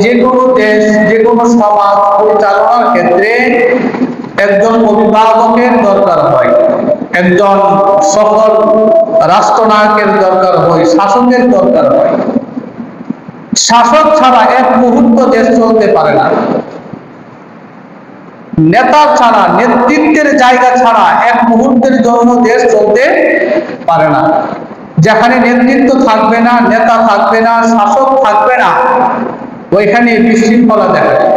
যে কোনো দেশ, যে কোনো সমাজ পরিচালনার ক্ষেত্রে একজন অভিভাবকের দরকার হয়, একজন সফল রাষ্ট্রনায়কের দরকার হয়, শাসকের দরকার হয়। শাসক ছাড়া এক মুহূর্ত দেশ চলতে পারে না। নেতা ছাড়া, নেতৃত্বের জায়গা ছাড়া এক মুহূর্তের জন্য দেশ চলতে পারে না। যেখানে নেতৃত্ব থাকবে না, নেতা থাকবে না, শাসক থাকবে না, ওইখানে বিশৃঙ্খলা দেখা যায়।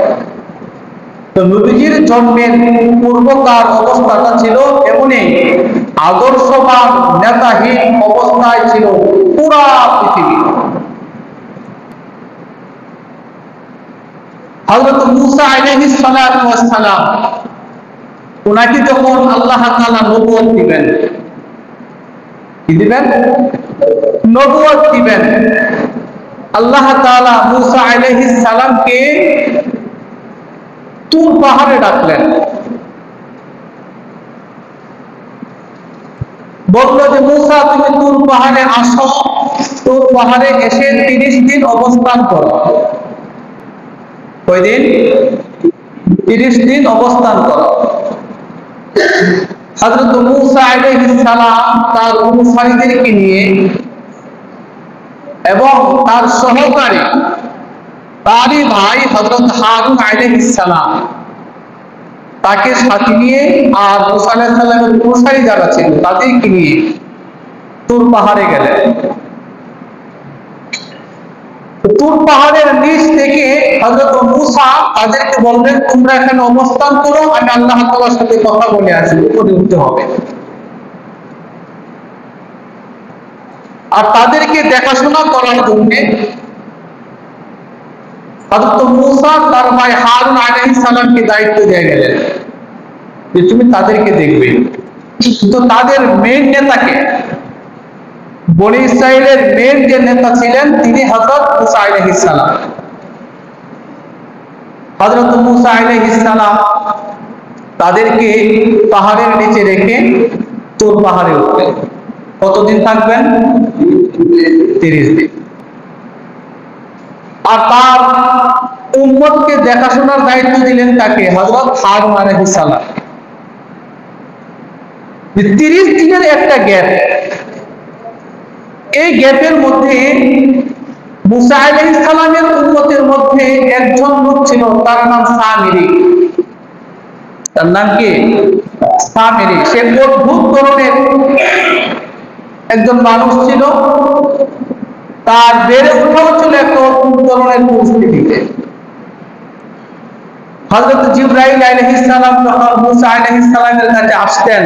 তো নবীজির জন্মের পূর্বকার অবস্থাটা ছিল এমনই, আদর্শবান নেতাহীন অবস্থায় ছিল পুরা পৃথিবী। হযরত মূসা আলাইহিস সালাতু ওয়াস সালাম, ওনাকে যখন আল্লাহ তাআলা নবুয়ত দিবেন, কি দিবেন? নবুয়ত দিবেন। আল্লাহ তাআলা মূসা আলাইহিস সালামকে তুর পাহাড়ে ডাকলেন, বলল যে মূসা তুমি তুর পাহাড়ে আসো, তুর পাহাড়ে এসে 30 দিন অবস্থান করো। কয়দিন? 30 দিন অবস্থান করো। হযরত মূসা আলাইহিস সালাম তার অনুসারীদেরকে নিয়ে এবং তার সহকারী, তারই ভাই হযরত হারুন আলাইহিস সালাম, তাকে সাথে নিয়ে আর মূসা আলাইহিস সালামের অনুসারী যারা ছিল তাদেরকে নিয়ে তুর পাহাড়ে গেলেন। তুর পাহাড়ের নিচ থেকে হযরত মূসা তাদেরকে বললেন, তোমরা এখানে অবস্থান করো, আমি আল্লাহ তাআলার সাথে কথা বলে আসি, উপরে উঠতে হবে। আর তাদেরকে দেখাশোনা করার জন্য হযরত মূসা তার ভাই হারুন আলাইহিস সালামকে দায়িত্ব দিয়ে গেলেন যে তুমি তাদেরকে দেখবে। তো তাদের মেইন নেতাকে, বনি ইসরাইলের মেইন যে নেতা ছিলেন তিনি হযরত মূসা আলাইহিস সালাম। হযরত মূসা আলাইহিস সালাম তাদেরকে পাহাড়ের নিচে রেখে তুর পাহাড়ে উঠলেন। কতদিন থাকবেন? 30 দিন। আর তার উম্মতকে দেখাশোনার দায়িত্ব দিলেন তাকে, হযরত হারুন আলাইহিস সালাম। 30 দিনের একটা গ্যাপ, এই গ্যাপের মধ্যে মূসা আলাইহিস সালামের উম্মতের মধ্যে একজন লোক ছিল, তার নাম সামিরী। তার নাম কি? সামিরী। সে অদ্ভুত ধরনের একজন মানুষ ছিল। তার বেড়ে ওঠাও ছিল একটা অদ্ভুত ধরনের পরিস্থিতিতে। হযরত জিবরাইল আলাইহিস সালাম যখন মূসা আলাইহিস সালামের কাছে আসতেন,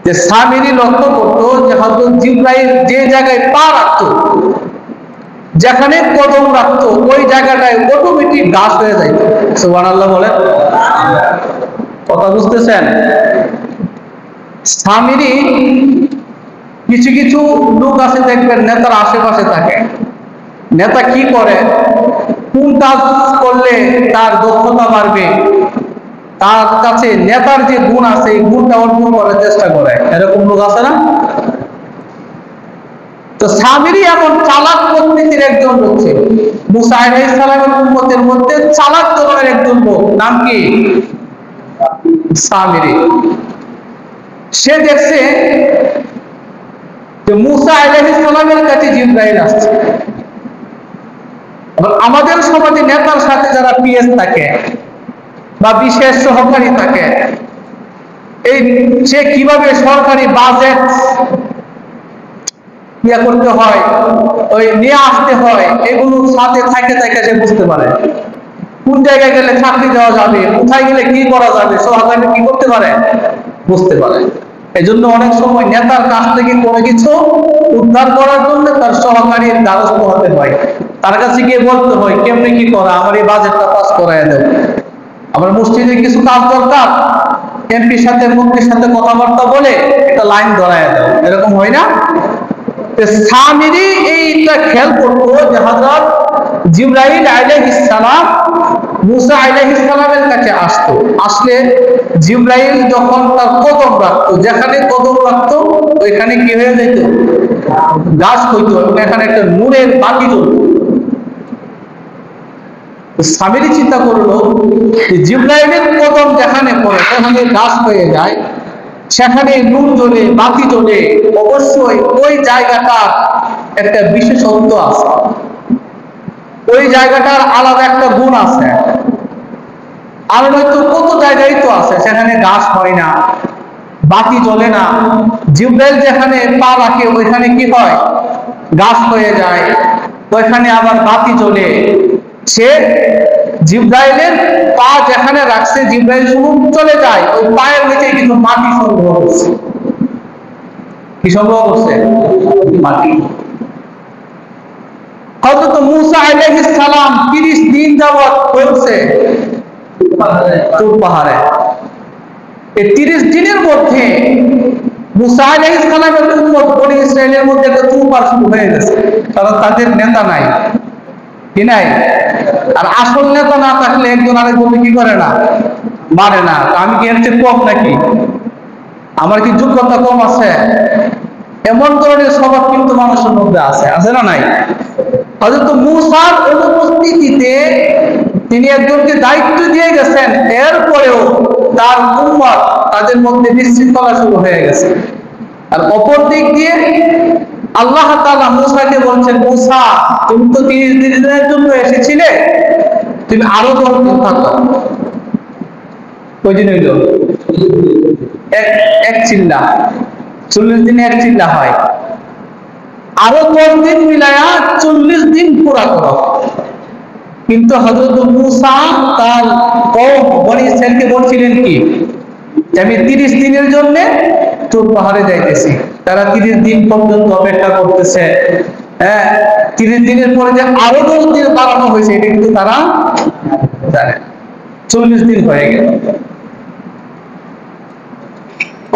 যে সামিরী লক্ষ্য করতো যে হযরত জিবরাইল যে জায়গায় পা রাখতো, যেখানে কদম রাখতো, ওই জায়গাটায় অটোমেটিক গাছ হয়ে যাইত। সুবহানাল্লাহ বলেন। কথা বুঝতেছেন? সামিরী, কিছু কিছু লোক আছে দেখবেন নেতার আশেপাশে থাকে। নেতা কি করে, কোন কাজ করলে তার দক্ষতা বাড়বে, তার কাছে নেতার যে গুণ আছে এই গুণটা অর্জন করার চেষ্টা করে, এরকম লোক আছে না? তো সামিরী এমন চালাক প্রকৃতির একজন লোক ছিল। মূসা আলাইহিস সালামের উম্মতের মধ্যে চালাক ধরনের একজন লোক, নাম কি? সামিরী। সে দেখছে যে মূসা আলাইহিস সালামের কাছে জিবরাইল আসছে। আমাদের সমাজে নেতার সাথে যারা পিএস থাকে বা বিশেষ সহকারী থাকে, এই সে কিভাবে সরকারি বাজেট করতে হয়, ওই নিয়ে আসতে হয়, এগুলো সাথে থাকে থাকে সে বুঝতে পারে। কোন জায়গায় গেলে চাকরি দেওয়া যাবে, কোথায় গেলে কি করা যাবে, সহকারী কি করতে পারে, বুঝতে পারে। এই জন্য অনেক সময় নেতার কাছ থেকে কোনো কিছু উদ্ধার করার জন্য তার সহকারীর দ্বারস্থ হতে হয়, তার কাছে গিয়ে বলতে হয় কেমনি কি করা, আমার এই বাজেটটা পাস করায় দেব, আমার মসজিদে কিছু কাজ দরকার, এমপির সাথে মন্ত্রীর সাথে কথাবার্তা বলে একটা লাইন ধরায় দেব, এরকম হয় না? সামিরী এইটা খেয়াল করতো যে হযরত জিবরাইল আলাইহিস সালাম মূসা আলাইহিস সালামের কাছে আসতো, আসলে জিবরাইল যখন তার কদম রাখতো, যেখানে কদম রাখতো ওইখানে কি হয়ে যেত, গাছ হইতো, এবং এখানে একটা নূরের বাতি জ্বলতো। সামিরী চিন্তা করলো যে জিবরাইলের কদম যেখানে পড়ে সেখানে গাছ হয়ে যায়, সেখানে নূর জ্বলে, বাতি জ্বলে, অবশ্যই ওই জায়গাটার একটা বিশেষত্ব আছে, ওই জায়গাটার আলাদা একটা গুণ আছে। আর নয়তো কত জায়গায় তো আছে সেখানে গাছ হয় না, বাতি জ্বলে না। জিবরাইল যেখানে পা রাখে ওইখানে কি হয়? গাছ হয়ে যায়, ওইখানে আবার বাতি জ্বলে। সে জিবরাইলের পা যেখানে রাখছে, জিবরাইল শুরু চলে যায়, ওই পায়ের নিচে কিন্তু মাটি সংগ্রহ করছে। কি সংগ্রহ করছে? মাটি। হযরত মূসা আলাইহিস সালাম 30 দিন যাবত চলছে তুর পাহাড়ে। এই 30 দিনের মধ্যে মূসা আলাইহিস সালামের উম্মত বনি ইসরাইলের মধ্যে একটা তুফান শুরু হয়ে গেছে, কারণ তাদের নেতা নাই, কি নাই। আর আসল নেতা না থাকলে একজন আরেকজনকে কি করে না? মানে না। আমি কি এর চেয়ে কম নাকি? আমার কি যোগ্যতা কম আছে? এমন ধরনের স্বভাব কিন্তু মানুষের মধ্যে আছে, আছে না নাই? হযরত মূসার অনুপস্থিতিতে তিনি একজনকে দায়িত্ব দিয়ে গেছেন, এরপরেও তার উম্মত তাদের মধ্যে বিশৃঙ্খলা শুরু হয়ে গেছে। আর অপর দিক দিয়ে আল্লাহ তাআলা মূসাকে বলছেন, মূসা তুমি তো 30 দিনের জন্য এসেছিলে, তুমি আরো 10 দিন থাকো। কয়দিন হইল? এক চিল্লা। 40 দিনে এক চিল্লা হয়। আরো 10 দিন মিলায়া 40 দিন পুরা করো। কিন্তু হযরত মূসা তার কওম বনি ইসরাইলকে বলছিলেন কি, আমি 30 দিনের জন্য তুর পাহাড়ে যাইতেছি। তারা 30 দিন পর্যন্ত অপেক্ষা করতেছে। 30 দিনের পরে যে আরো 10 দিন বাড়ানো হয়েছে এটা কিন্তু তারা জানে। 40 দিন হয়ে গেল।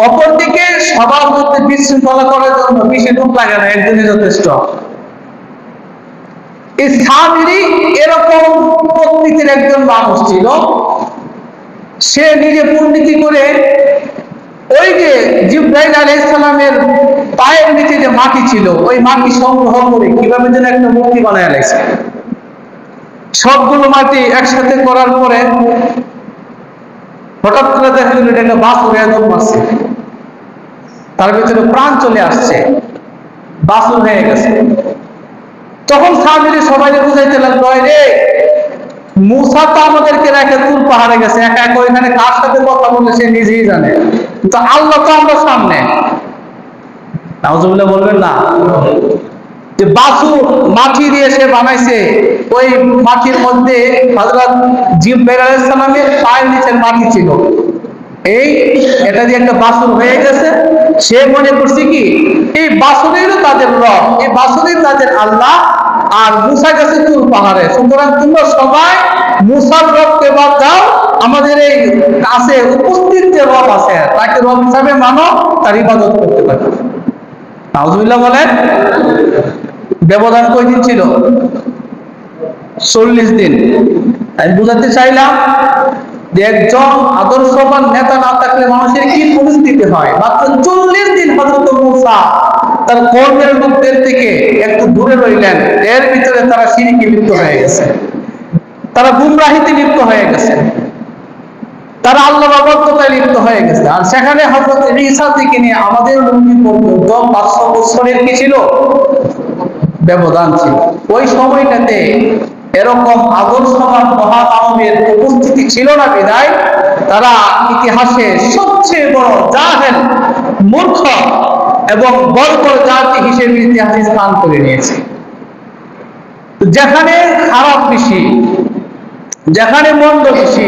অপরদিকে সবার মধ্যে বিশৃঙ্খলা করার জন্য বেশি লোক লাগে না, একজনই যথেষ্ট। এই সামিরী এরকম প্রকৃতির একজন মানুষ ছিল। সে নিজে পণ্ডিতি করে ওই যে জিবরাইল আলাইহিস সালামের পায়ের নিচে যে মাটি ছিল, ওই মাটি সংগ্রহ করে কিভাবে যেন একটা মূর্তি বানায় লাগছে। সবগুলো মাটি একসাথে করার পরে হঠাৎ করে দেখা গেল এটা একটা বাছুর একদম মারছে, তার ভিতরে প্রাণ চলে আসছে, বাছুর হয়ে গেছে। তখন সামিরী সবাইকে বুঝাইতে লাগলো, রে মূসা তো আমাদেরকে রেখে তুর পাহাড়ে গেছে, একা একা ওইখানে কার সাথে কথা বলে সে নিজেই জানে, কিন্তু আল্লাহ তো আমরা সামনে। নাউজুবিল্লাহ বলবেন না? যে বাছুর মাটি দিয়ে সে বানাইছে, ওই মাটির মধ্যে হযরত জিবরাইল আলাইহিস সালামের পায়ের নিচের মাটি ছিল। এটা দিয়ে একটা বাছুর হয়ে গেছে। সে মনে করছে কি এই বাছুরেরও তাদের রব, এই বাছুরের তাদের আল্লাহ, আর মূসা গেছে তুর পাহাড়ে। সুতরাং তোমরা সবাই মূসার রবকে বাদ দাও, আমাদের এই কাছে উপস্থিত যে রব আছে তাকে রব হিসাবে মানো, তার ইবাদত করতে পারো। নাউজুবিল্লাহ বলেন। ব্যবধান কয়দিন ছিল? 40 দিন। আমি বুঝাতে চাইলাম যে একজন আদর্শবান নেতা না থাকলে মানুষের কি পরিস্থিতি হয়। মাত্র 40 দিন হযরত মূসা তার কওমের লোকদের থেকে একটু দূরে রইলেন, এর ভিতরে তারা শিরকে লিপ্ত হয়ে গেছে, তারা গুমরাহিতে লিপ্ত হয়ে গেছে, তারা আল্লাহর অবাধ্যতায় লিপ্ত হয়ে গেছে। আর সেখানে হযরত ঈসা থেকে নিয়ে আমাদের নবী পর্যন্ত 500 বছরের কি ছিল? ব্যবধান ছিল। ওই সময়টাতে এরকম আদর্শবান মহামানবের উপস্থিতি ছিল না বিধায় তারা ইতিহাসে সবচেয়ে বড় জাহেল, মূর্খ এবং বর্বর জাতি হিসেবে ইতিহাসে স্থান করে নিয়েছে। যেখানে খারাপ বেশি, যেখানে মন্দ বেশি,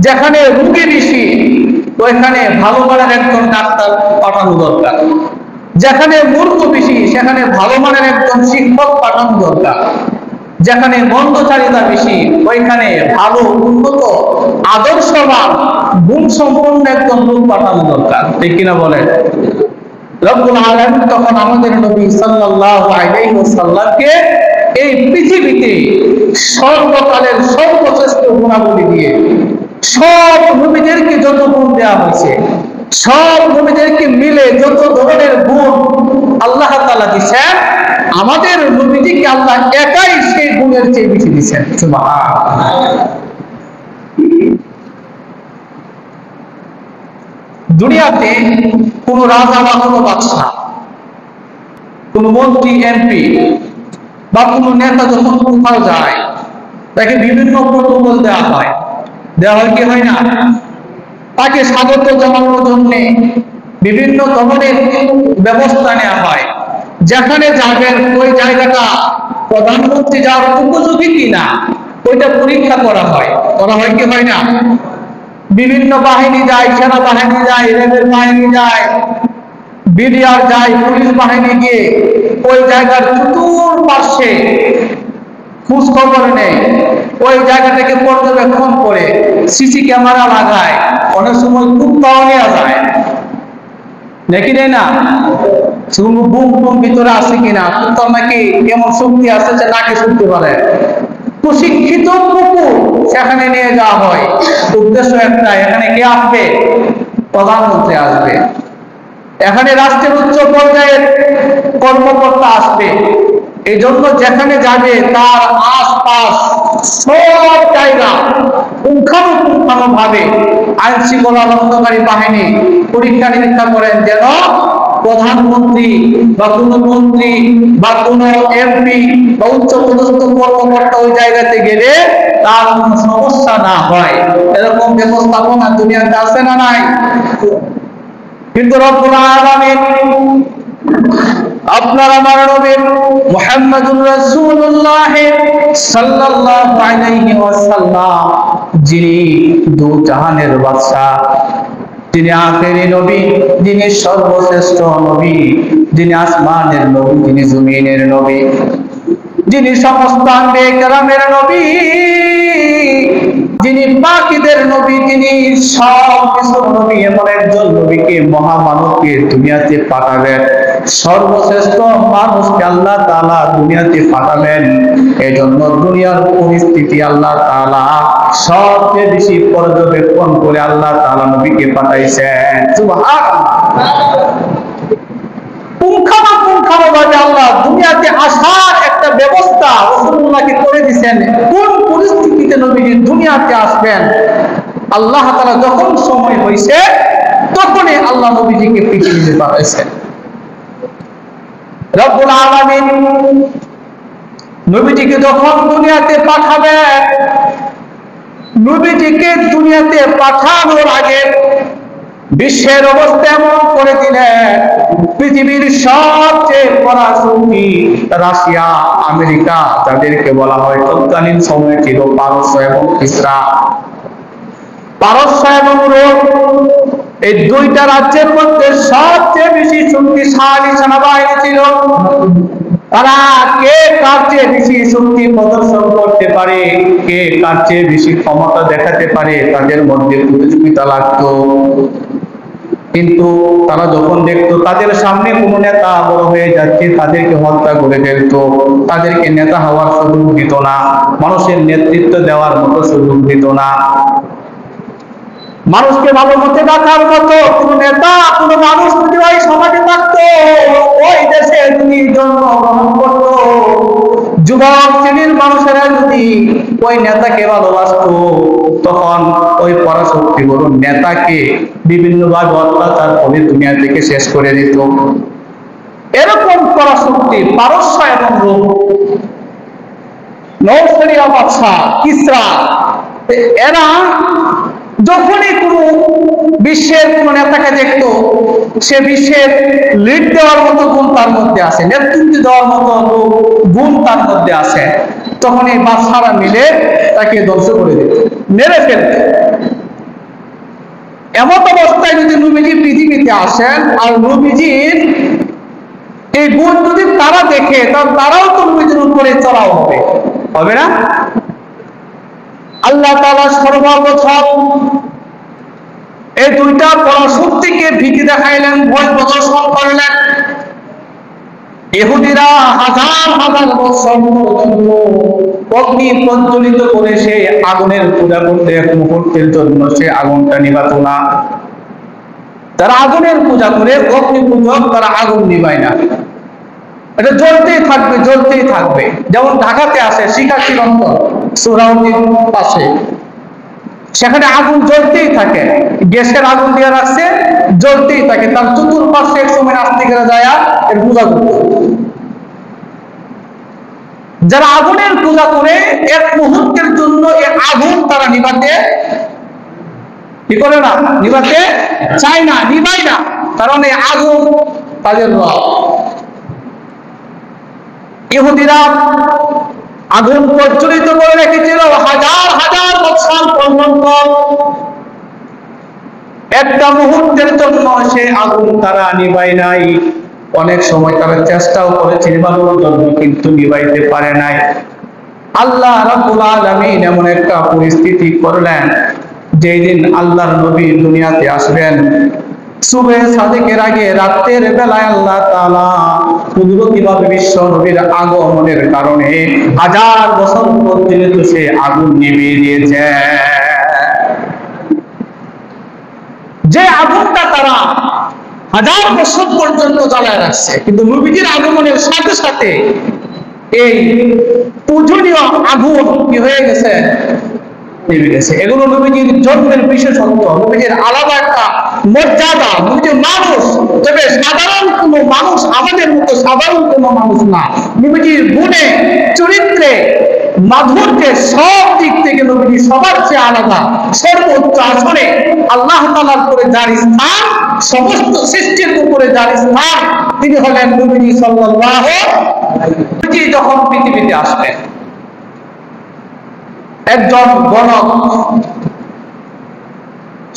যেখানে রোগী বেশি, ওইখানে ভালো মানের একজন ডাক্তার পাঠানো দরকার। যেখানে মূর্খ বেশি, সেখানে ভালো মানের একজন শিক্ষক পাঠানো দরকার। যেখানে মন্দচারিতা বেশি, ওইখানে ভালো উন্নত আদর্শবান গুণ সম্পন্ন একজন লোক পাঠানো দরকার। ঠিক কিনা বলেন? রব্বুল আলামিন তখন আমাদের নবী সাল্লাল্লাহু আলাইহি ওয়াসাল্লামকে এই পৃথিবীতে সর্বকালের সর্বশ্রেষ্ঠ গুণাবলী দিয়ে সব নবীদেরকে যত গুণ দেওয়া হয়েছে, সব নবীদেরকে মিলে যত ধরনের গুণ আল্লাহ তাআলা দিয়েছেন, আমাদের নবীজিকে আল্লাহ একাই সেই গুণের রসুলের চেয়ে বেশি দিচ্ছেন। সুবহানাল্লাহ। দুনিয়াতে কোন রাজা বা কোন বাদশা, কোন মন্ত্রী, এমপি বা কোন নেতা যখন কোথাও যায়, তাকে বিভিন্ন প্রটোকল দেওয়া হয় কি হয় না? তাকে স্বাগত জানানোর জন্য বিভিন্ন ধরনের ব্যবস্থা নেওয়া হয়। যেখানে যাবেন ওই জায়গাটা প্রধানমন্ত্রী যাওয়ার উপযোগী কিনা ওইটা পরীক্ষা করা হয় কি হয় না? বিভিন্ন বাহিনী যায়, সেনাবাহিনী যায়, রেলের বাহিনী যায়, বিডিআর যায়, পুলিশ বাহিনী গিয়ে ওই জায়গার চতুর্পার্শ্বে খোঁজ খবর নেই, ওই জায়গাটাকে পর্যবেক্ষণ করে সিসি ক্যামেরা লাগায়, অনেক সময় কুত্তাও নেওয়া যায় নাকি নেই না? বুম টুম ভিতরে আছে কিনা, কুত্তার নাকি কেমন শক্তি আছে যে নাকি শুনতে পারে, প্রশিক্ষিত কুকুর সেখানে নিয়ে যাওয়া হয়। উদ্দেশ্য একটা, এখানে কে আসবে? প্রধানমন্ত্রী আসবে, এখানে রাষ্ট্রের উচ্চ পর্যায়ের কর্মকর্তা আসবে। এই জন্য যেখানে যাবে তার আশপাশ সব জায়গা পুঙ্খানুপুঙ্খানু ভাবে আইন শৃঙ্খলা রক্ষাকারী বাহিনী পরীক্ষা নিরীক্ষা করেন, যেন প্রধানমন্ত্রী বা কোন মন্ত্রী বা কোন এমপি বা উচ্চ পদস্থ কর্মকর্তা ওই জায়গাতে গেলে তার কোনো সমস্যা না হয়। এরকম ব্যবস্থাপনা দুনিয়াতে আছে না নাই? কিন্তু রব্বুল আলামিন আপনার আমার নবী মুহাম্মদুর রাসূলুল্লাহ সাল্লাল্লাহু আলাইহি ওয়াসাল্লাম, যিনি দু জাহানের বাদশা, যিনি আখেরি নবী, যিনি সর্বশ্রেষ্ঠ নবী, যিনি আসমানের নবী, যিনি জমিনের নবী, যিনি সমস্ত আম্বিয়া কেরামের নবী, যিনি বাকিদের নবী, যিনি সব কিছুর নবী, এমন একজন নবীকে, মহামানবকে দুনিয়াতে পাঠাবেন, সর্বশ্রেষ্ঠ মানুষকে আল্লাহ তাআলা দুনিয়াতে পাঠাবেন। এই জন্য দুনিয়ার পরিস্থিতি আল্লাহ তাআলা সবচেয়ে বেশি পর্যবেক্ষণ করে আল্লাহ তাআলা নবীকে পাঠাইছেন। সুবহানাল্লাহ। পুঙ্খানুপুঙ্খানুভাবে আল্লাহ দুনিয়াতে আসার একটা ব্যবস্থা রাসূলুল্লাহকে করে দিয়েছেন। কোন পরিস্থিতিতে নবীজি দুনিয়াতে আসবেন, আল্লাহ তাআলা যখন সময় হয়েছে তখনই আল্লাহ নবীজিকে পৃথিবীতে পাঠাইছেন। রব্বুল আলামিন নবীজিকে যখন দুনিয়াতে পাঠাবেন, নবীজিকে দুনিয়াতে পাঠানোর আগে বিশ্বের অবস্থা এমন করে দিলেন, পৃথিবীর সবচেয়ে বড় শক্তি রাশিয়া, আমেরিকা, যাদেরকে বলা হয় তৎকালীন সময়ে ছিল পারস্য এবং ইসরা। পারস্য এবং রোম, এই দুইটা রাজ্যের মধ্যে সবচেয়ে বেশি শক্তিশালী সেনাবাহিনী ছিল। তারা কে কার চেয়ে বেশি শক্তি প্রদর্শন করতে পারে, কে কার চেয়ে বেশি ক্ষমতা দেখাতে পারে, তাদের মধ্যে প্রতিযোগিতা লাগতো। কিন্তু তারা যখন দেখতো তাদের সামনে কোন নেতা বড় হয়ে যাচ্ছে, তাদেরকে হত্যা করে ফেলতো, তাদেরকে নেতা হওয়ার সুযোগ দিত না, মানুষের নেতৃত্ব দেওয়ার মতো সুযোগ দিত না। মানুষকে ভালো মতে রাখার মতো কোন নেতা, কোন মানুষ যদি ওই সমাজে থাকতো, ওই দেশে যদি জন্মগ্রহণ করতো, যুবক শ্রেণীর মানুষেরা যদি ওই নেতাকে ভালোবাসতো, তখন ওই পরাশক্তি বড় নেতাকে বিভিন্ন ভাবে অত্যাচার করে দুনিয়া থেকে শেষ করে দিত। এরকম পরাশক্তি পারস্য এবং রোম, নৌসেরিয়া বাদশা কিসরা, এরা যখনই কোন বিশ্বের কোন নেতাকে দেখতো, সে বিশ্বের লিড দেওয়ার মতো গুণ তার মধ্যে আছে, নেতৃত্ব দেওয়ার মতো গুণ তার মধ্যে আছে, তখন এই বাদশারা মিলে তাকে ধ্বংস করে দিত, মেরে ফেলত। এমন অবস্থায় যদি নবীজি পৃথিবীতে আসেন আর নবীজির এই গুণ যদি তারা দেখে, তাহলে তারাও তো নবীজির উপরে চড়াও হবে না? আল্লাহ তাআলা সর্বপ্রথম এই দুইটা পরাশক্তিকে ভীতি দেখাইলেন, ভয় প্রদর্শন করলেন। ইহুদিরা হাজার হাজার বছর পর্যন্ত অগ্নি প্রজ্বলিত করে সে আগুনের পূজা করতে, এক মুহূর্তের জন্য সে আগুনটা নিভাতো না। তারা আগুনের পূজা করে, অগ্নি পূজক, তারা আগুন নিভায় না। এটা জ্বলতেই থাকবে, জ্বলতেই থাকবে। যেমন ঢাকাতে আছে শিক্ষার্থীর অন্তর সুরাউদ্দিন পাশে, সেখানে আগুন জ্বলতেই থাকে, গ্যাসের আগুন দিয়ে রাখছে, জ্বলতেই থাকে। তার চতুর্পাশে এক সময় নাস্তিকেরা যায় এর পূজা করত। যারা আগুনের পূজা করে এক মুহূর্তের জন্য এই আগুন তারা নিভাতে কি করে না, নিভাতে চায় না, নিভায় না, কারণ এই আগুন তাদের রব। ইহুদিরা আগুন প্রজ্বলিত করে রেখেছিল হাজার হাজার বছর পর্যন্ত। একটা মুহূর্তের জন্য সে আগুন তারা নিভায় নাই। অনেক সময় তারা চেষ্টাও করেছে নিভানোর জন্য, কিন্তু নিভাইতে পারে নাই। আল্লাহ রাব্বুল আলামিন এমন একটা পরিস্থিতি করলেন, যেই দিন আল্লাহর নবী দুনিয়াতে আসবেন, সুবহে সাদিকের আগে রাতের বেলায় আল্লাহ তাআলা কুদরতিভাবে বিশ্ব নবীর আগমনের কারণে হাজার বছর পর্যন্ত সে আগুন নিভিয়ে দিয়েছে। যে আগুনটা তারা হাজার বছর পর্যন্ত জ্বালায় রাখছে, কিন্তু নবীজির আগমনের সাথে সাথে এই পূজনীয় আগুন কি হয়ে গেছে, নেমে গেছে। এগুলো নবীজির জন্মের বিশেষত্ব, নবীজির আলাদা একটা মর্যাদা। নবীজি মানুষ, তবে সাধারণ কোন মানুষ, আমাদের মতো সাধারণ কোন মানুষ না। নবীজির গুণে, চরিত্রে, মাধুর্যে, সব দিক থেকে নবীজি সবার চেয়ে আলাদা, সর্বোচ্চ আসনে। আল্লাহ তাআলার উপরে যার স্থান, সমস্ত সৃষ্টির উপরে যার স্থান, তিনি হলেন নবীজি সাল্লাল্লাহু আলাইহি ওয়াসাল্লাম। যখন পৃথিবীতে আসবেন, একজন গণক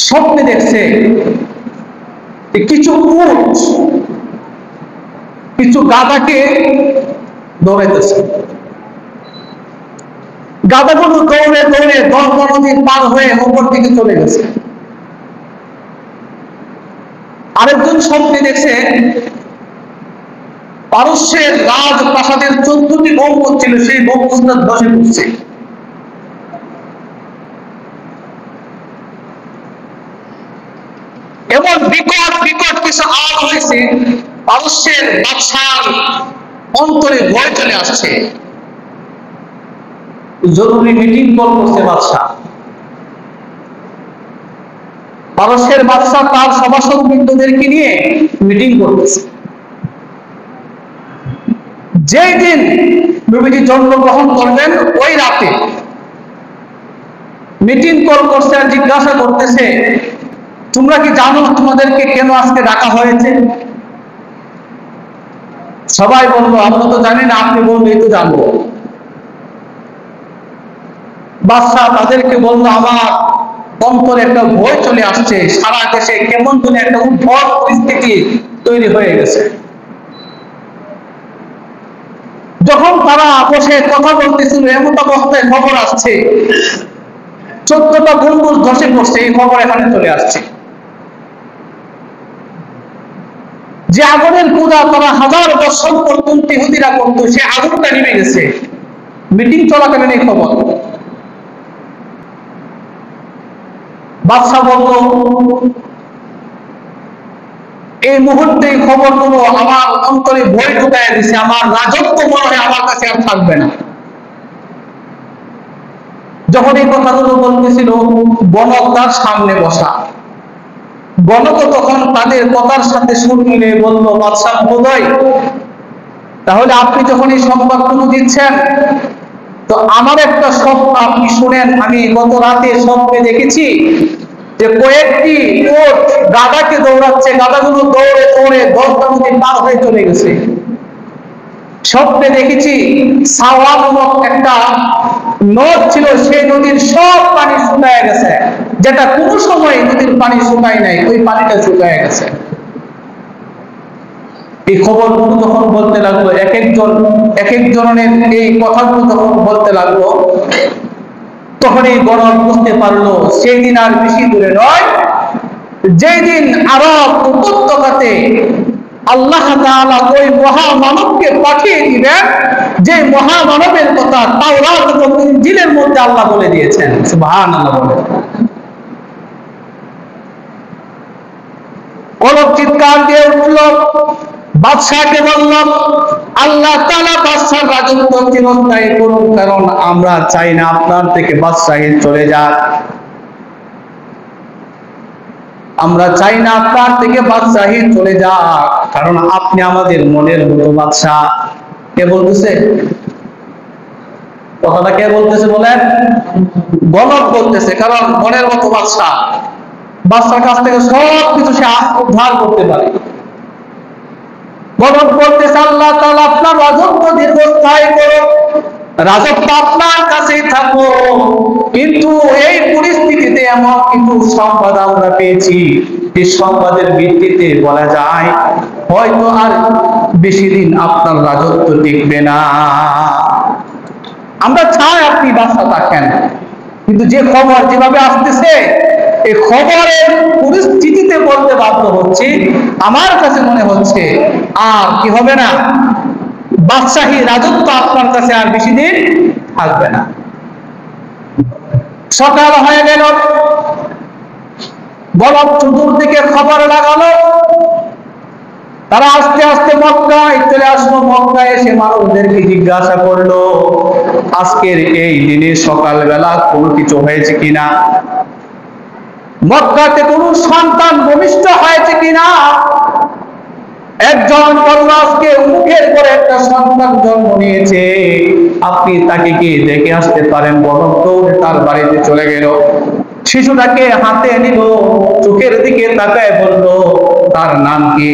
স্বপ্নে দেখছে কিছু উট কিছু গাধাকে দৌড়াইতেছে। গাধাগুলো দৌড়ে দৌড়ে 10-12 দিন পার হয়ে উপর দিকে চলে গেছে। আরেকজন স্বপ্নে দেখছে পারস্যের রাজপ্রাসাদের 14টি গম্বুজ ছিল, সেই গম্বুজটা ধসে পড়ছে। এবং বিকট বিকট কিছু আওয়াজ হয়েছে, পারস্যের বাদশার অন্তরে ভয় চলে আসছে। জরুরি মিটিং কল করছে বাদশা। পারস্যের বাদশা তার সভাসদবৃন্দদেরকে নিয়ে মিটিং করতেছে। যেই দিন নবীজি জন্মগ্রহণ করবেন ওই রাতে মিটিং কল করছে আর জিজ্ঞাসা করতেছে, তোমরা কি জানো তোমাদেরকে কেন আজকে ডাকা হয়েছে? সবাই বললো, আমরা তো জানি না, আপনি বললেই তো জানবো। বাদশা তাদেরকে বললো, আমার অন্তরে একটা ভয় চলে আসছে, সারা দেশে কেমন যেন একটা উদ্ভট পরিস্থিতি তৈরি হয়ে গেছে। যখন তারা বসে কথা বলতেছিল, এমন অবস্থায় খবর আসছে 14টা গম্বুজ ধসে পড়ছে। এই খবর এখানে চলে আসছে। যে আগুনের পূজা তারা হাজার বছর পর্যন্ত ইহুদিরা করত, সে আগুনটা নিভে গেছে মিটিং চলাকালীন এই খবর। বাদশা বলল, এই মুহূর্তে খবরগুলো আমার অন্তরে ভয় ঢুকাই দিছে, আমার রাজত্ব মনে হয় আমার কাছে আর থাকবে না। যখন এই কথাগুলো বলতেছিল, গণক তার সামনে বসা। গণক তখন তাদের কথার সাথে সুর মিলে বলল, বাদশা মহোদয়, তাহলে আপনি যখন এই সংবাদগুলো দিচ্ছেন, তো আমার একটা স্বপ্ন আপনি শুনেন। আমি গত রাতে স্বপ্নে দেখেছি যে কয়েকটি উট গাধাকে দৌড়াচ্ছে, গাধাগুলো দৌড়ে দৌড়ে 10টা নদী পার হয়ে চলে গেছে। স্বপ্নে দেখেছি সাওয়া নামক একটা নদ ছিল, সেই নদীর সব পানি শুকায় গেছে, যেটা কোনো সময় নদীর পানি শুকায় নাই, ওই পানিটা শুকায় গেছে। এই খবরগুলো যখন বলতে লাগলো, এক একজনের এই কথাগুলো যখন বলতে লাগলো, তখন এই গণক বুঝতে পারলো সেই দিন আর বেশি দূরে নয়, যেই দিন আরব উপত্যকাতে আল্লাহ তাআলা ওই মহামানবকে পাঠিয়ে দিবেন, যে মহামানবের কথা তাওরাত এবং ইনজিলের মধ্যে আল্লাহ বলে দিয়েছেন। সুবহানাল্লাহ বলে গণক চিৎকার দিয়ে উঠল, বাদশাহকে বলল, আল্লাহ তাআলা বাদশার রাজত্ব চিরস্থায়ী করুন, কারণ আমরা চাই না আপনার থেকে বাদশাহী চলে যাক। আমরা চাই না আপনার থেকে বাদশাহী চলে যাক, কারণ আপনি আমাদের মনের মতো বাদশাহ। কে বলতেছে কথাটা? কে বলতেছে বলেন? গণক বলতেছে, কারণ মনের মতো বাদশাহ, বাদশার কাছ থেকে সবকিছু সে উদ্ধার করতে পারে। গণক বলতেছে, আল্লাহ তাআলা আপনার রাজত্ব দীর্ঘস্থায়ী করুন, রাজত্ব আপনার কাছেই থাকো, কিন্তু এই পরিস্থিতিতে এমন কিছু সংবাদ আমরা পেয়েছি, এই সংবাদের ভিত্তিতে বলা যায় হয়তো আর বেশি দিন আপনার রাজত্ব টিকবে না। আমরা চাই আপনি বাদশা থাকেন, কিন্তু যে খবর যেভাবে আসতেছে, এই খবরের পরিস্থিতিতে বলতে বাধ্য হচ্ছে, আমার কাছে মনে হচ্ছে আর কি হবে না, বাদশাহী রাজত্ব আপনার কাছে আর বেশি দিন থাকবে না। সকাল হয়ে গেল, গণক চতুর্দিকে খবর লাগালো, তারা আস্তে আস্তে মক্কায় চলে আসলো। মক্কায় এসে মানুষদেরকে জিজ্ঞাসা করলো, আজকের এই দিনে সকালবেলা কোনো কিছু হয়েছে কিনা, মক্কাতে কোনো সন্তান ভূমিষ্ঠ হয়েছে কিনা। একজন বলল, আজকে মুখের পরে একটা সন্তান জন্ম নিয়েছে, আপনি তাকে কি দেখে আসতে পারেন? গণক দৌড়ে তার বাড়িতে চলে গেল, শিশুটাকে হাতে নিল, চোখের দিকে তাকায় বলল, তার নাম কি?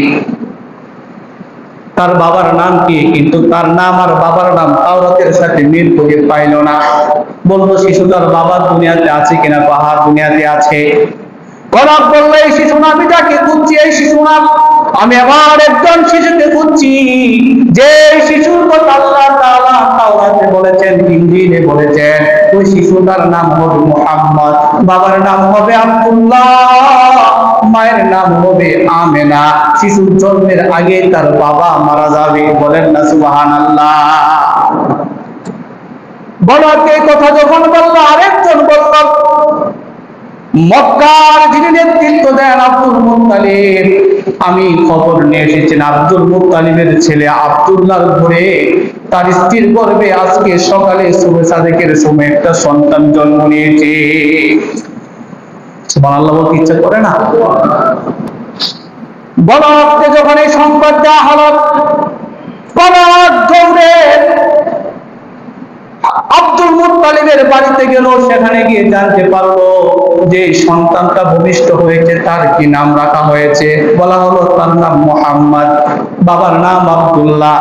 তার বাবার নাম কি? কিন্তু তার নাম আর বাবার নাম তাওরাতের সাথে মিল খুঁজে পাইল না। বলল, শিশুটার বাবা দুনিয়াতে আছে কিনা? পাহাড় দুনিয়াতে আছে। গণক বলল, এই শিশু না, আমি যাকে খুঁজছি এই শিশু না, আমি আবার একজন শিশুকে খুঁজছি, যে শিশুর কথা আল্লাহ তাআলা তাওরাতে বলেছেন, ইনজিলে বলেছেন, ওই শিশুটার নাম হবে মুহাম্মদ, বাবার নাম হবে আব্দুল্লাহ, মায়ের নাম হবে আমেনা। শিশুর জন্মের আগে তার বাবা মারা যাবে। বলেন না সুবহানাল্লাহ। গণক এই কথা যখন বলল, আরেকজন বলল, মক্কার যিনি নেতৃত্ব দেন আব্দুল মুত্তালিব, আমি খবর নিয়ে এসেছেন, আব্দুল মুত্তালিবের ছেলে আব্দুল্লাহর ঘরে তার স্ত্রীর গর্ভে আজকে সকালে সুবহে সাদেকের সময় একটা সন্তান জন্ম নিয়েছে। সুবহানাল্লাহ বলতে ইচ্ছা করে না? গণককে যখন এই সংবাদ দেওয়া হলো, গণক দৌড়ে আব্দুল মুত্তালিবের বাড়িতে গেল, সেখানে গিয়ে জানতে পারলো যে সন্তানটা ভূমিষ্ঠ হয়েছে, তার কি নাম রাখা হয়েছে। বলা হলো তার নাম মুহাম্মদ, বাবার নাম আব্দুল্লাহ,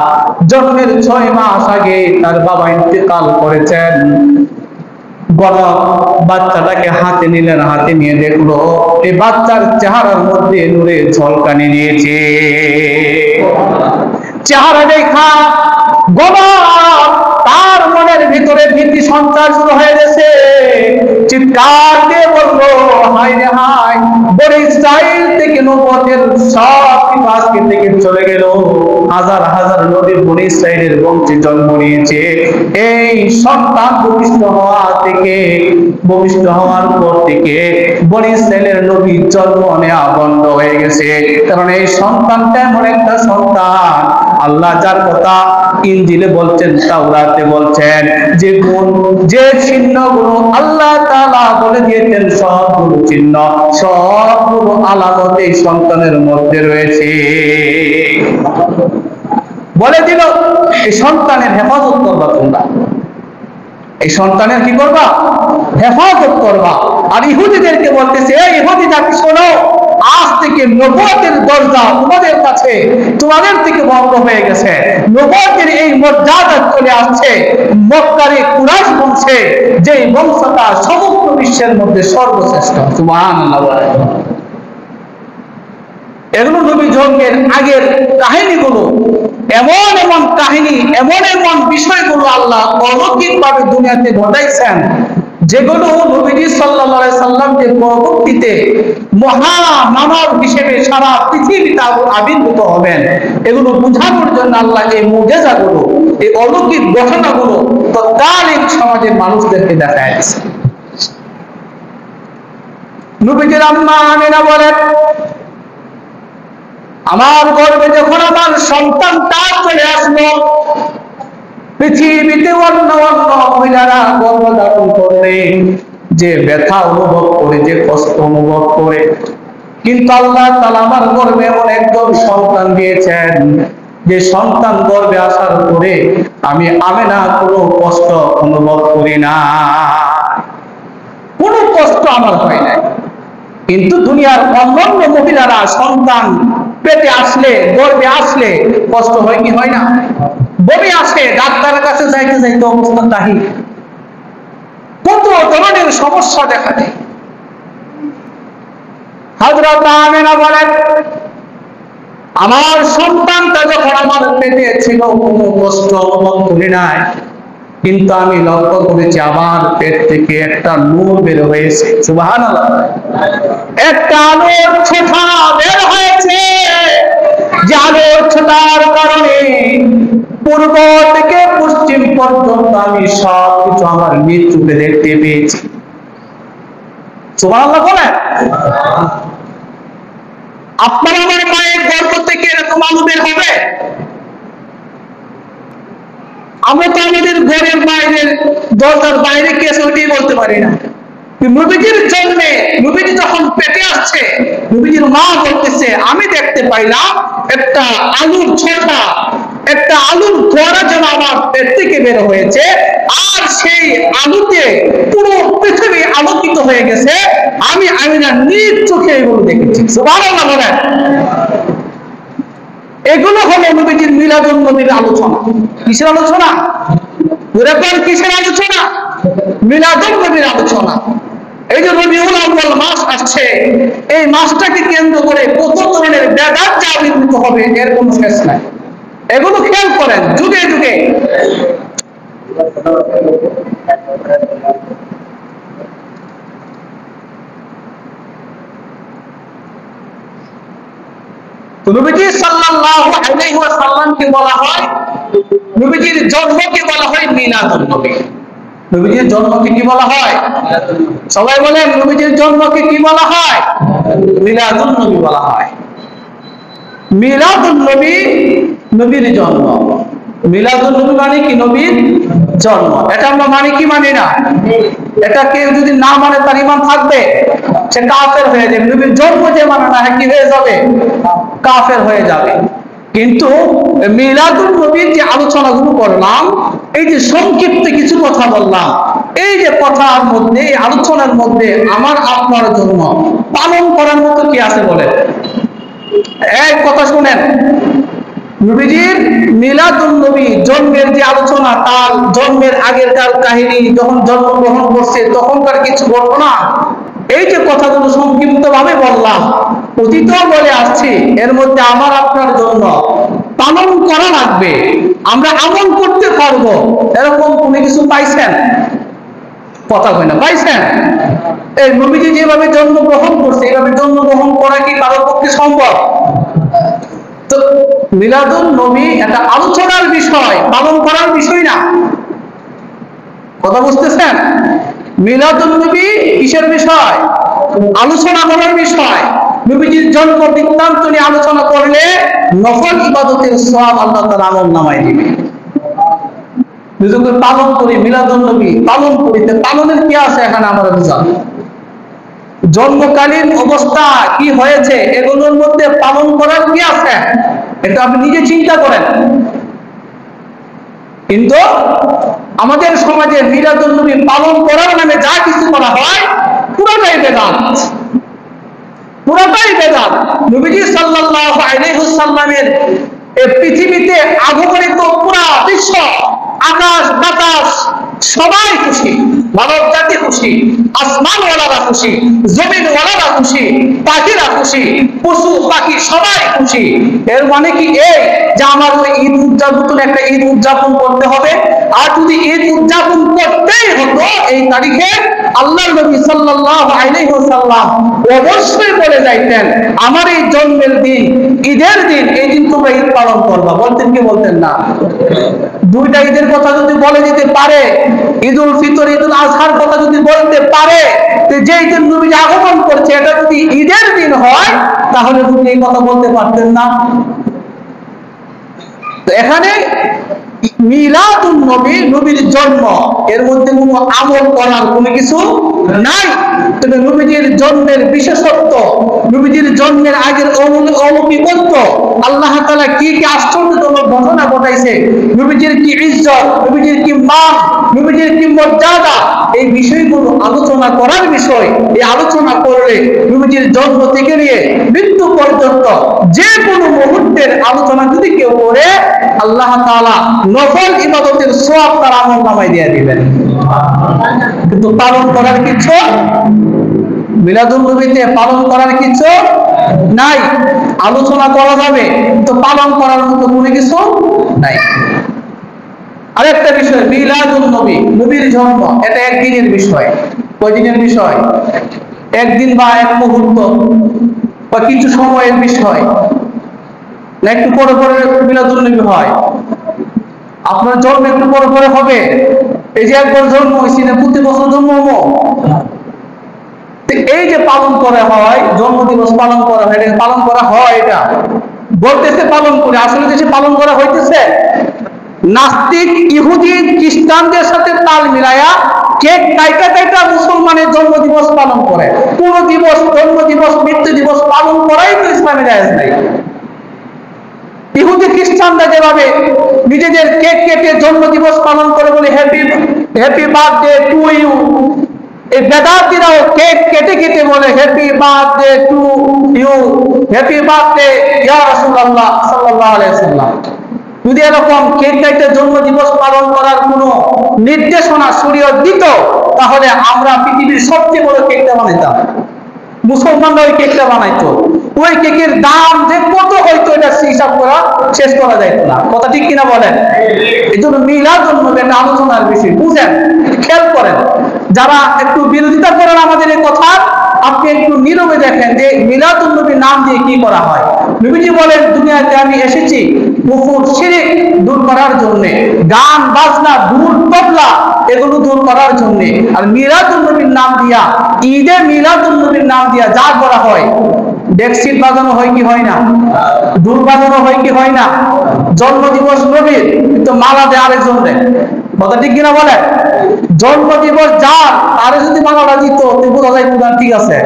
জন্মের 6 মাস আগে তার বাবা ইন্তেকাল করেছেন। গণক বাচ্চাটাকে হাতে নিলেন, হাতে নিয়ে দেখলো এই বাচ্চার চেহারার মধ্যে নূরের ঝলকানি দিয়েছে। চেহারা দেখা গণক তার মনের ভিতরে ভীতি সঞ্চার শুরু হয়ে গেছে। চিৎকার দিয়ে বললো, হায় রে হায়, বনি ইসরাইল থেকে নবুয়তের সব কিছু আজকে থেকে চলে গেল। হাজার হাজার নবী বনি ইসরাইলের বংশে জন্ম নিয়েছে, এই সন্তান ভূমিষ্ঠ হওয়ার পর থেকে বনি ইসরাইলের নবী জন্ম নেওয়া বন্ধ হয়ে গেছে। কারণ এই সন্তানটা এমন একটা সন্তান, আল্লাহ যার কথা ইনজিলে বলছেন, তাওরাতে বলছেন, যে গুণ যে চিহ্নগুলো আল্লাহ তাআলা বলে দিয়েছেন, সবগুলো চিহ্ন সবগুলো আলামত এই সন্তানের মধ্যে রয়েছে। বলে দিল, এই সন্তানের হেফাজত করবা তোমরা, এই সন্তানের কি করবা? হেফাজত করবা। আর ইহুদিদেরকে বলতেছে, এই ইহুদি জাতি শোনো, আজ থেকে নবুয়তের দরজা তোমাদের কাছে, তোমাদের থেকে বন্ধ হয়ে গেছে। নবুয়তের এই মর্যাদা চলে আসছে মক্কার কুরাইশ বংশে, যে বংশটা সমগ্র বিশ্বের মধ্যে সর্বশ্রেষ্ঠ। সুবহানাল্লাহ। এগুলো নবী জন্মের আগের কাহিনীগুলো, এমন এমন কাহিনী, এমন এমন বিষয়গুলো আল্লাহ অলৌকিক ভাবে দুনিয়াতে ঘটাইছেন, যেগুলো নবীজি সাল্লাল্লাহু আলাইহি সাল্লামকে পরবর্তীতে মহা মানব হিসেবে সারা পৃথিবীতে আবির্ভূত হবেন, এগুলো বোঝানোর জন্য আল্লাহ এই মুজিজাগুলো, এই অলৌকিক ঘটনাগুলো তৎকালীন সমাজের মানুষদেরকে দেখাইছে। নবীজির আম্মা আমিনা বলেন, আমার গর্ভে যখন আমার সন্তানটা চলে আসলো, পৃথিবীতে অন্য অন্য মহিলারা গর্ভধারণ করলে যে ব্যথা অনুভব করে, যে কষ্ট অনুভব করে, কিন্তু আল্লাহ তাআলা আমার গর্ভে এমন একজন সন্তান দিয়েছেন যে সন্তান গর্ভে আসার পরে আমি আমেনা কোনো কষ্ট অনুভব করি না, কোনো কষ্ট আমার হয় না। কিন্তু দুনিয়ার অন্যান্য মহিলারা সন্তান পেটে আসলে, গর্ভে আসলে কষ্ট হয় কি হয় না? বমি আসে, ডাক্তারের কাছে যাইতে যাইতে অবস্থা তাহি, কত ধরনের সমস্যা দেখা দেয়। হযরত আমিনা বলেন, আমার সন্তানটা যখন আমার পেটে ছিল কোনো কষ্ট অনুভব করি নাই, কিন্তু আমি লক্ষ্য করেছি আমার পেট থেকে একটা নূর বের হয়েছে। সুবহানাল্লাহ, একটা আলোর ছোঁয়া বের হয়েছে, যে আলোর ছোঁয়ার কারণে পূর্ব থেকে পশ্চিম পর্যন্ত আমি সব কিছু আমার নিজ চোখে দেখতে পেয়েছি। সুবহানাল্লাহ বলেন। আপনার আমার মায়ের গর্ভ থেকে এরকম আলো বের হবে? আমরা তো আমাদের ঘরের বাইরে, দরজার বাইরে কে আছে ওইটাই বলতে পারি না। নবীজির জন্মে, নবীজি যখন পেটে আসছে, নবীজির মা বলতেছে আমি দেখতে পাইলাম একটা আলুর ছোঁয়া, একটা আলুর ফোয়ারা যেন আমার পেট থেকে বের হয়েছে, আর সেই আলুতে পুরো পৃথিবী আলোকিত হয়ে গেছে। আমি আমিনা নিজ চোখে এগুলো দেখেছি। সুবহানাল্লাহ বলেন। এগুলো হলো নবীজির মিলাদুন নবীর আলোচনা। কিসের আলোচনা? কিসের আলোচনা? মিলাদুন নবীর আলোচনা। এই যে রবিউল আউয়াল মাস আসছে, এই মাসটাকে কেন্দ্র করে কত ধরনের বেদাত যে আবির্ভূত হবে এর কোনো শেষ নাই। এগুলো খেয়াল করেন যুগে যুগে। নবীজি সাল্লাল্লাহু আলাইহি ওয়াসাল্লামকে বলা হয়, নবীজির জন্মকে বলা হয় মিলাদুন নবী। নবীজির জন্মকে কি বলা হয়? সবাই বলেন, নবীজির জন্মকে কি বলা হয়? মিলাদুন নবী বলা হয়। মিলাদুন নবী, নবীর জন্ম। মিলাদুন নবী মানে কি? নবীর জন্ম। এটা আমরা মানি কি মানি না? এটা কেউ যদি না মানে তার ঈমান থাকবে? সে কাফের হয়ে যাবে। নবীর জন্ম যে মানে না, কি হয়ে যাবে? কাফের হয়ে যাবে। কিন্তু মিলাদুন নবীর যে আলোচনাগুলো করলাম, এই যে সংক্ষিপ্ত কিছু কথা বললাম, এই যে কথার মধ্যে, এই আলোচনার মধ্যে আমার আপনার জন্য পালন করার মতো কি আছে বলেন? এক কথা শুনেন, নবীজির মিলাদুন নবী জন্মের যে আলোচনা, তার জন্মের আগেরকার কাহিনী, যখন জন্মগ্রহণ করছে তখনকার কিছু ঘটনা, এই যে কথাগুলো সংক্ষিপ্ত ভাবে বললাম, অতীতও বলে আসছি, এর মধ্যে আমার আপনার জন্য পালন করা লাগবে, আমরা আমল করতে পারবো, এরকম কোনো কিছু পাইছেন? কথা কই না, পাইছেন? এই নবীজি যেভাবে জন্মগ্রহণ করছে, এইভাবে জন্মগ্রহণ করা কি কারোর পক্ষে সম্ভব? তো মিলাদুন নবী একটা আলোচনার বিষয়, পালন করার বিষয় না। কথা বুঝতেছেন? মিলাদুন নবী কিসের বিষয়? আলোচনা করার বিষয়। নবীজির জন্ম বৃত্তান্ত নিয়ে আলোচনা করলে নফল ইবাদতের সওয়াব আল্লাহ তাআলা আমলনামায় দিবে। যদি পালন করি, মিলাদুন নবী পালন করিতে পালনের কি আছে এখানে আমরা বুঝাব? জন্মকালীন অবস্থা কি হয়েছে এগুলোর মধ্যে পালন করার কি আছে? এটা আপনি নিজে চিন্তা করেন। কিন্তু আমাদের সমাজে মিলাদুন নবী পালন করার নামে যা কিছু করা হয় পুরোটাই বেদাত, পুরোটাই বেদাত। নবীজি সাল্লাল্লাহু আলাইহি ওয়াসাল্লামের এই পৃথিবীতে আগমনে তো পুরা বিশ্ব, আকাশ বাতাস সবাই খুশি, মানব জাতি খুশি, আসমানওয়ালারা খুশি, জমিনওয়ালারা খুশি, পাখিরা খুশি, পশু পাখি সবাই খুশি। এর মানে কি এই যে আমার ওই ঈদ উদযাপন, একটা ঈদ উদযাপন করতে হবে? আর যদি ঈদ উদযাপন করতেই হতো এই তারিখে, আল্লাহর নবী সাল্লাল্লাহু আলাইহি ওয়াসাল্লাম অবশ্যই বলে যাইতেন আমার এই জন্মের দিন, ঈদের দিন, এই দিন তোমরা ঈদ পালন করবা। বলতেন কি বলতেন না? দুইটা ঈদের কথা যদি বলে দিতে পারে, ঈদুল ফিতর, ঈদুল আজহার কথা যদি বলতে পারে, তো যেই দিন নবীজি আগমন করছে এটা যদি ঈদের দিন হয় তাহলে নবী এই কথা বলতে পারতেন না। তো এখানে মিলাদুন নবী, নবীর জন্ম, এর মধ্যে কোনো আমল করার কোনো কিছু নাই। তবে নবীজির জন্মের বিশেষত্ব, নবীজির জন্মের আগের অলৌকিকত্ব, আল্লাহ তাআলা কি কি আশ্চর্যজনক ঘটনা ঘটাইছে, নবীজির কি ইজ্জত, নবীজির কি মান, নবীজির কি মর্যাদা, এই বিষয়গুলো আলোচনা করার বিষয়। এই আলোচনা করলে নবীজির জন্ম থেকে নিয়ে মৃত্যু পর্যন্ত যে কোনো মুহূর্তের আলোচনা যদি কেউ করে, আল্লাহ তাআলা নফল ইবাদতের সওয়াব তার আমলনামায় দিয়ে দিবেন। কিন্তু পালন করার কিছু, মিলাদুন নবীতে পালন করার কিছু নাই। আলোচনা করা যাবে কিন্তু পালন করার মতো কোনো কিছু নাই। আরেকটা বিষয়, মিলাদুন নবী, নবীর জন্ম, এটা একদিনের বিষয়। কয়দিনের বিষয়? একদিন বা এক মুহূর্ত বা কিছু সময়ের বিষয় না। একটু পরে পরে মিলাদুন নবী হয়। আপনার জন্ম একটু পরে পরে হবে। এই যে একবার জন্ম হয়েছে না প্রতি বছর জন্ম হবো? এই যে পালন করা হয়, জন্মদিবস পালন করা হয়, এটা পালন করা হয়, এটা বলতেছে পালন করে, আসলে দেশে পালন করা হইতেছে। নাস্তিক ইহুদি খ্রিস্টানদের সাথে তাল মিলায়া কেক কাইটা কাইটা মুসলমানের জন্মদিবস পালন করে। কোন দিবস, জন্মদিবস, মৃত্যু দিবস পালন করাই তো ইসলামে জায়েজ নাই। ইহুদি খ্রিস্টানরা যেভাবে নিজেদের কেক কেটে জন্মদিবস পালন করে বলে happy happy birthday to you, এই বেদাতীরাও কেক কেটে কেটে বলে happy birthday to you, happy birthday ইয়া রাসূলুল্লাহ সাল্লাল্লাহু আলাইহি ওয়াসাল্লাম। যদি এরকম কেক কেটে জন্মদিবস পালন করার কোনো নির্দেশনা শরীয়ত দিত, তাহলে আমরা পৃথিবীর সবচেয়ে বড় কেকটা বানাইতাম। মুসলমানরা ওই কেকটা বানাইতো। ওই কেকের দাম যে কত হয়তো এটা হিসাব করা শেষ করা যাইতো না। কথা ঠিক কিনা বলেন? এই জন্য মিলাদুন নবী একটা আলোচনার বিষয়। বুঝেন, খেয়াল করেন, যারা একটু বিরোধিতা করেন আমাদের এই কথা, আপনি একটু নীরবে দেখেন যে মিলাদুন নবীর নাম দিয়ে কি করা হয়। নবীজি বলেন, দুনিয়াতে আমি এসেছি কুফর শিরক দূর করার জন্য, গান বাজনা দূর তবলা এগুলো দূর করার জন্য। আর মিলাদুন নবীর নাম দিয়া, ঈদে মিলাদুন নবীর নাম দিয়া যা করা হয়, ডেকসিট বাজানো হয় কি হয় না, দূর বাজানো হয় কি হয় না, জন্মদিবস নবীর কিন্তু মালা দেয় আরেকজন দেয়। কথা ঠিক কিনা বলে? জন্মদিবস যার, তারে যদি মালাটা দিত বোঝা যায় ঠিক আছে।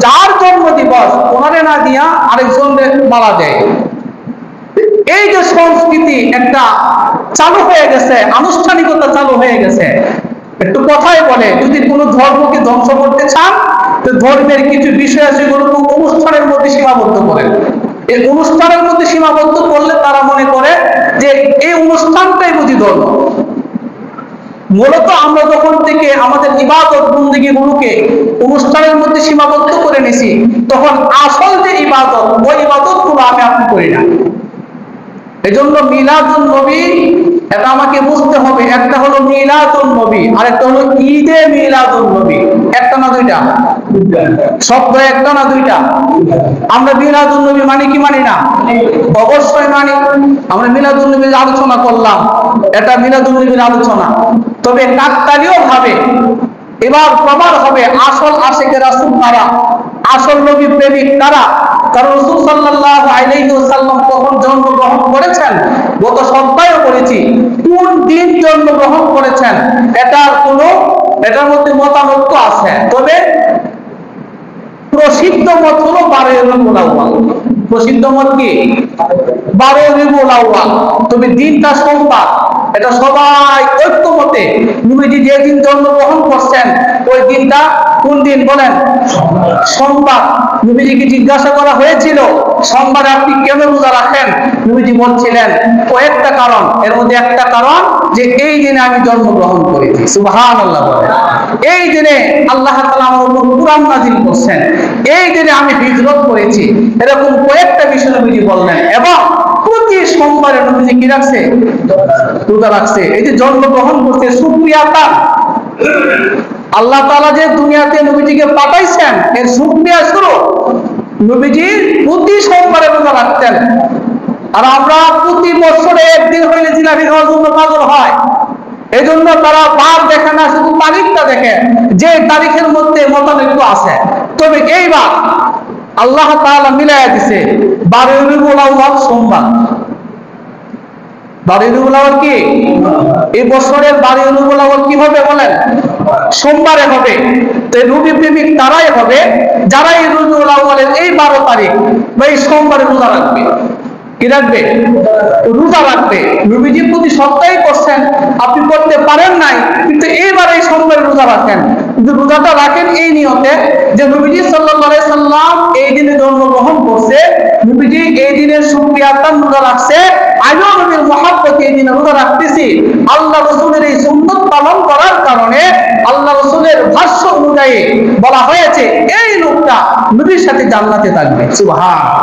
যার জন্মদিবস ওনারে না দিয়া আরেকজন মালা দেয়। এই যে সংস্কৃতি একটা চালু হয়ে গেছে, আনুষ্ঠানিকতা চালু হয়ে গেছে। একটু কথাই বলে, যদি কোনো ধর্মকে ধ্বংস করতে চান, তো ধর্মের কিছু বিষয় আছে যেগুলো অনুষ্ঠানের মধ্যে সীমাবদ্ধ করেন। এই অনুষ্ঠানের মধ্যে সীমাবদ্ধ করলে তারা মনে করে যে এই অনুষ্ঠানটাই বুঝি ধর্ম। মূলত আমরা যখন থেকে আমাদের ইবাদত বন্দেগী গুলোকে অনুষ্ঠানের মধ্যে সীমাবদ্ধ করে নিছি, তখন আসল যে ইবাদত, ওই ইবাদত গুলো আমি আপনি করি না। এজন্য মিলাদুন নবী এটা আমাকে বুঝতে হবে। একটা হলো মিলাদুন নবী, আর একটা হলো ঈদে মিলাদুন নবী। একটা না দুইটা? শব্দ একটা না দুইটা? আমরা মিলাদুন নবী মানি কি মানি না? অবশ্যই মানি। আমরা মিলাদুন নবীর আলোচনা করলাম, এটা মিলাদুন নবীর আলোচনা। তবে কাকতালীয় ভাবে এবার প্রমাণ হবে আসল আশিকে রাসূল কারা, আসল নবী প্রেমিক কারা। কারণ রাসূল সাল্লাল্লাহু আলাইহি ওয়াসাল্লাম কখন জন্মগ্রহণ করেছেন গত সপ্তাহে বলেছি। কোন দিন জন্মগ্রহণ করেছেন এটার মধ্যে মতামত আছে। তবে প্রসিদ্ধ মত হলো 12 রবিউল আউয়াল। প্রসিদ্ধ মত কি? 12 রবিউল আউয়াল। তবে দিনটা সোমবার, এটা সবাই ঐক্যমতে। নবীজি যে দিন জন্মগ্রহণ করছেন ওই দিনটা কোন দিন বলেন? সোমবার। নবীজিকে জিজ্ঞাসা করা হয়েছিল, সোমবার আপনি কেন রোজা রাখেন? নবীজি বলছিলেন কয়েকটা কারণ, এর মধ্যে একটা কারণ যে এই দিনে আমি জন্মগ্রহণ করেছি। সুবহানাল্লাহ বলেন। এই দিনে আল্লাহ তাআলা আমার উপর কুরআন নাযিল করছেন, এই দিনে আমি হিজরত করেছি। এরকম কয়েকটা বিষয় নবীজি বললেন। এবং প্রতি সোমবারে নবীজি কি রাখছে? রোজা রাখছে। এই যে জন্মগ্রহণ করছে, শুকরিয়া তার। আল্লাহ তাআলা যে দুনিয়াতে নবীজিকে পাঠাইছেন এর শুকরিয়া স্বরূপ নবীজি প্রতি সোমবারে রোজা রাখতেন। আর আমরা প্রতি বছরে একদিন হইলে জিলাপি খাওয়ার জন্য পাগল হয়। এই জন্য তারা বার দেখে না, শুধু তারিখটা দেখে, যে তারিখের মধ্যে মতানৈক্য আছে। তবে এইবার আল্লাহ তাআলা মিলাইয়া দিছে 12 রবিউল আউয়াল সোমবার। 12 রবিউল আউয়াল কি এই বছরের 12 রবিউল আউয়াল কি হবে বলেন? সোমবারে হবে। তো নবী প্রেমিক তারাই হবে যারা এই রবিউল আউয়ালের এই 12 তারিখ বা এই সোমবারে রোজা রাখবে। কি রাখবে? রোজা রাখবে। নবীজি প্রতি সপ্তাহে করছেন, আপনি করতে পারেন নাই, কিন্তু এইবার এই সোমবারে রোজা রাখেন। কিন্তু রোজাটা রাখেন এই নিয়তে যে নবীজি সাল্লাল্লাহু আলাইহি সাল্লাম এই দিনে জন্মগ্রহণ করছে, নবীজি এই দিনের শুকরিয়াতান রোজা রাখছে, আমিও নবীর মহব্বতে এই দিনে রোজা রাখতেছি। আল্লাহ রাসূলের এই সুন্নাত পালন করার কারণে আল্লাহ রাসূলের ভাষ্য অনুযায়ী বলা হয়েছে এই লোকটা নবীর সাথে জান্নাতে থাকবে। সুবহানাল্লাহ।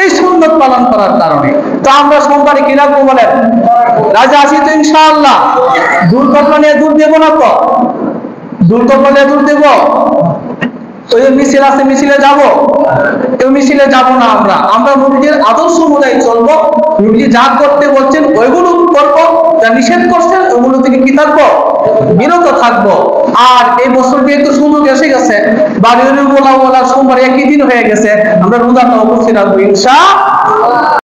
এই সুন্নাত পালন করার কারণে। তো আমরা সোমবারে কি রাখবো বলেন? রাজা আছি তো ইনশাআল্লাহ। দুর্ঘটনা নিয়ে দূর দেব না তো? দুর্ঘটনা নিয়ে দূর দেব? তো এই মিছিল আছে, মিছিলে যাব? এই মিছিলে যাব না। আমরা নবীজির আদর্শ অনুযায়ী চলবো। নবীজি যা করতে বলছেন ওইগুলো করবো, যা নিষেধ করছেন ওগুলো থেকে কি থাকবো? বিরত থাকবো। আর এই বছর যেহেতু সুযোগ এসে গেছে, 12 রবিউল আউয়াল সোমবার একই দিন হয়ে গেছে, আমরা রোজাটা অবশ্যই রাখবো ইনশাআল্লাহ।